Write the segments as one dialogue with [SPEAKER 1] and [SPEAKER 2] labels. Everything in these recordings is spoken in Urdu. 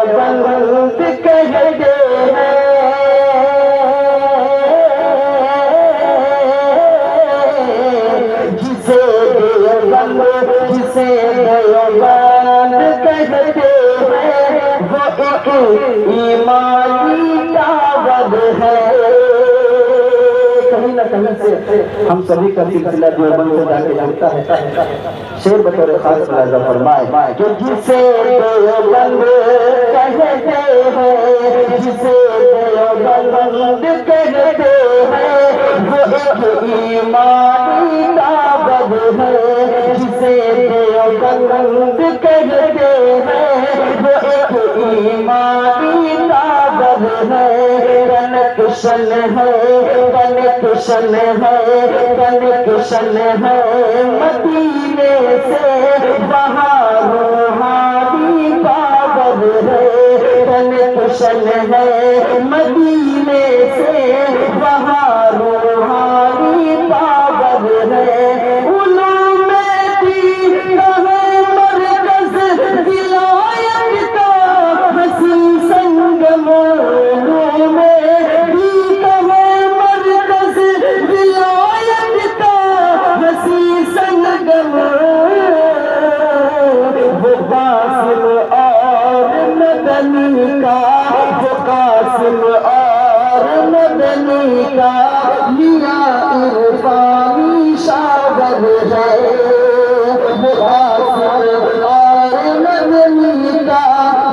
[SPEAKER 1] دیوبند کہتے ہیں جسے دیوبند کہتے ہیں وہ ایک ایمانی دعوت ہے۔ کہیں نہ کہیں سے ہم سبھی کا سلسلہ دیوبند سے جا کے جانتا ہے۔ شعر بطور خاص ملاحظہ فرمائے کہ جسے دیوبند کہتے ہیں، جسے دیوبند کہتے ہیں وہ ایک ایمانی دعوت ہے۔ جسے دیوبند کہتے ہیں وہ ایک ایمانی دعوت ہے۔ کنیکشن ہے، کنیکشن ہے، کنیکشن ہے مدینے سے وہاں روحانی پاور ہے۔ کنیکشن ہے مدینے سے وہاں روحانی پاور ہے۔ علوم دین کا ہے مرکز ولایت کا حسین سنگم۔ علوم دین کا ہے مرکز ولایت کا حسین سنگم۔ وہ قاسم اور مدنی کا، وہ قاسم اور مدنی کا لیا عرفانی شاور ہے۔ وہ قاسم اور مدنی کا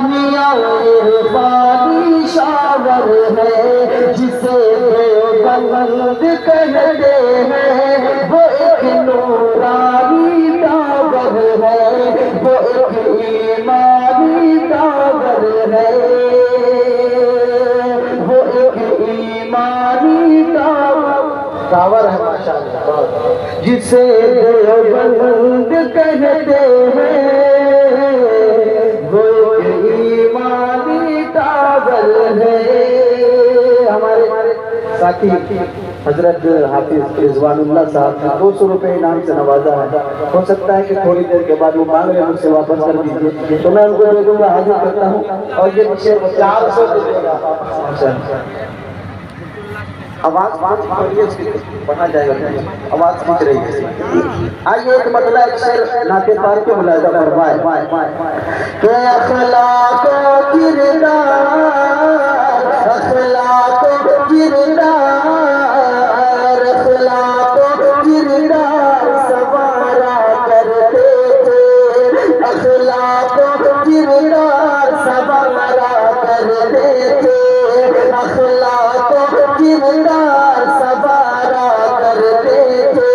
[SPEAKER 1] لیا عرفانی شاور ہے۔ جسے دیوبند کہتے ہیں وہ ایک نورانی دعوت ہے، وہ ایک ایمانی دعوت ہے، وہ ایک ایمانی دعوت ہے ماشاءاللہ۔ جسے دیوبند کہتے ہیں وہ ایک ایمانی دعوت ہے۔ ہمارے ساتھی حضرت حافظ رضوان اللہ صاحب نے 200 روپے انعام سے نوازا ہے۔ ہو سکتا ہے کہ تھوڑی دیر کے بعد وہ مانگ رہے ہیں، ان سے واپس کر دیجیے تو میں ان کو دے دوں گا، حاضر کرتا ہوں۔ اور یہ پیچھے 400 آواز پڑھنا جائے گا، آواز کھینچ رہی ہے۔ آئیے ایک مطلع ایک شعر نعت پاک کے ملاحظہ فرمائے کہ اخلاق و کردار، اخلاق و کردار، اخلاق و کردار سوارا کرتے تھے، اخلاق و کردار سوارا کرتے تھے، اخلاق و کردار سوارا کرتے تھے۔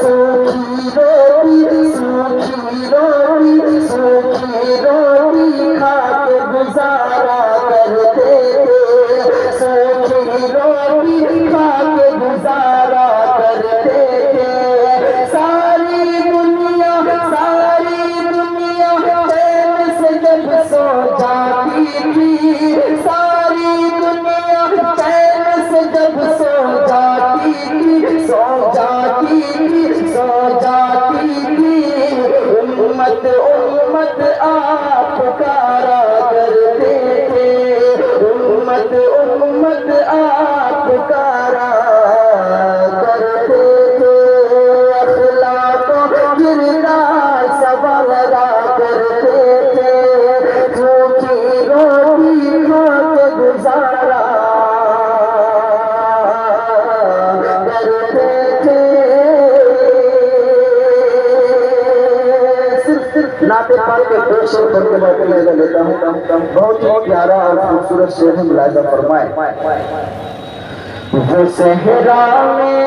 [SPEAKER 1] سوکھی روٹی، سوکھی روٹی، سوکھی روٹی کھا کے گزارا کرتے تھے، سوکھی روٹی کھا کے گزارا کرتے تھے۔ ساری دنیا چین سے جب سو جاتی تھی، ساری دنیا چین سے جب سو جاتی تھی، سو جاتی تھی، سو جاتی تھی، امت امت آپ پکارا کرتے تھے، امت امت آپ پکارا کرتے تھے۔ اخلاق و کردار سوارا کرتے تھے، سوکھی روٹی کھا کے گزارا کرتے تھے۔ صرف نعت پاک کے 2 شعر پڑھ کے میں ملاحظہ لیتا ہوں، بہت ہی پیارا اور خوبصورت شعر ہے، ملاحظہ فرمائے۔ وہ صحرا میں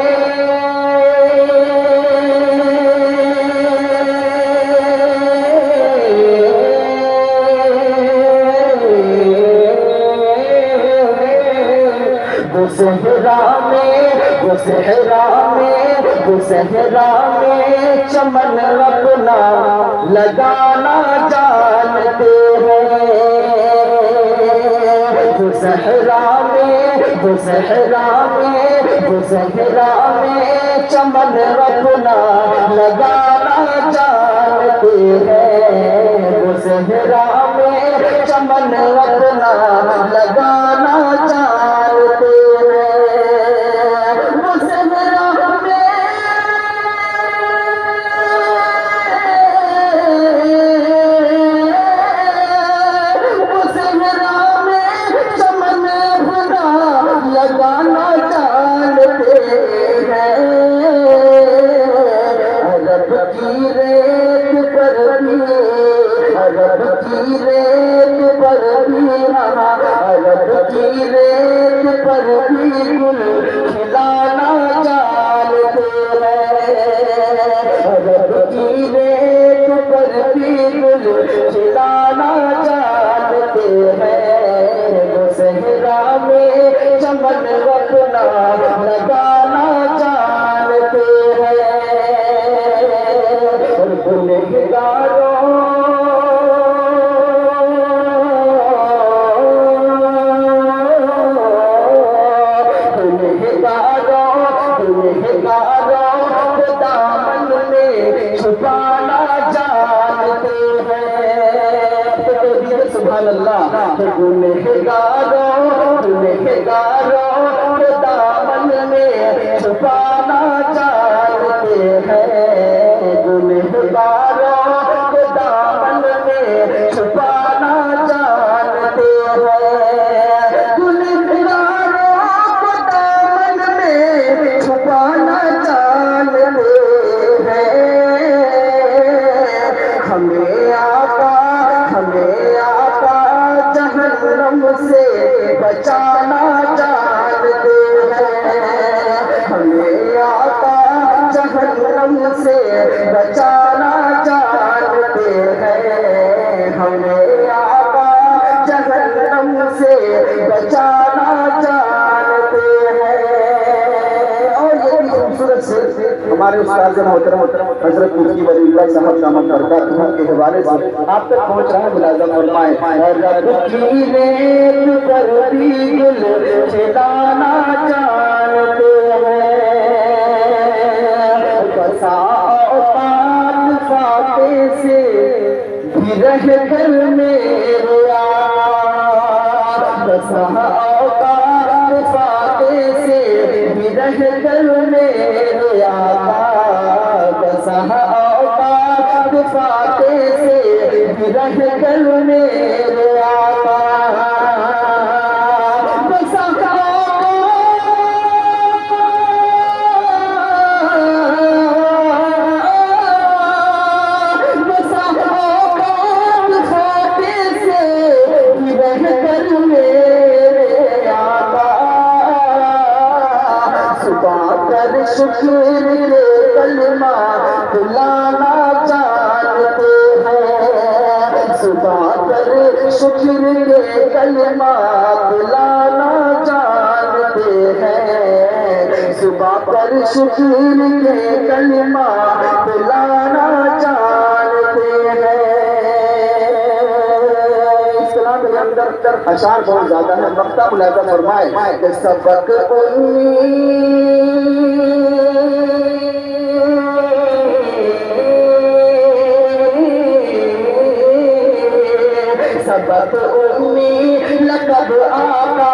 [SPEAKER 1] صحرا میں چمن اپنا لگانا جانتے ہیں، وہ صحرا میں چمن اپنا لگانا جانتے ہیں، وہ صحرا میں چمن اپنا لگانا چاہتے ہیں، وہ صحرا میں چمن اپنا لگانا چاہتے ہیں، عرب کی ریت پر بھی، عرب کی ریت پر بھی، عرب کی ریت پر بھی گل کھلانا چاہتے ہیں، عرب کی ریت پر بھی گل کھلانا چاہتے ہیں، وہ صحرا میں چمن اپنا لگانا چاہتے ہیں، اور گنہگاروں کے دامن میں چھپانا جانتے ہیں، سبحان اللہ، گنہگاروں کے دامن میں چھپانا جانتے ہیں، گنہگاروں کے دامن میں چھپانا جانتے ہیں، گنہگاروں کے دامن میں چھپانا جانتے ہیں، ہمیں آقا جہنم سے بچانا جانتے ہیں، ہمیں آقا جہنم سے بچانا جانتے ہیں، ہمیں آقا جہنم سے بچانا جانتے ہیں، اور یہ بھی خوبصورت سے ہمارے استاد محترم حضرت مفتی ولی اللہ صاحب دامت برکاتہ کے حوالے سے آپ تک پہنچ رہا ہے، ملاحظہ فرمائیں، رب کی ریت پر بھی گل کھلانا چاہتے ہیں، بسا اوقات فاتح سے بھی رہ کر میرے یار، بسا اوقات فاتح سے بھی رہ کر میرے یار، بسا اوقات فاتح سے بھی رہ کر میرے آقا، بسا اوقات فاتح سے بھی رہ کر میرے آقا، صبح کر شکر کے کلمہ بلانا چاہتے ہیں، صبح کر شکر کے کلمہ بلانا چاہتے ہیں، صبح پر شکر کے کلمہ بلانا چاہتے ہیں، اس کلام کے اندر اشعار بہت زیادہ ہے، مقطع ملاحظہ فرمائے کہ سبق سبق امی لقب آقا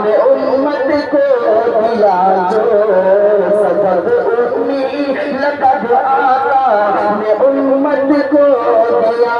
[SPEAKER 1] نے امت کو دیا جو، سبق امی لقب آقا نے امت کو دیا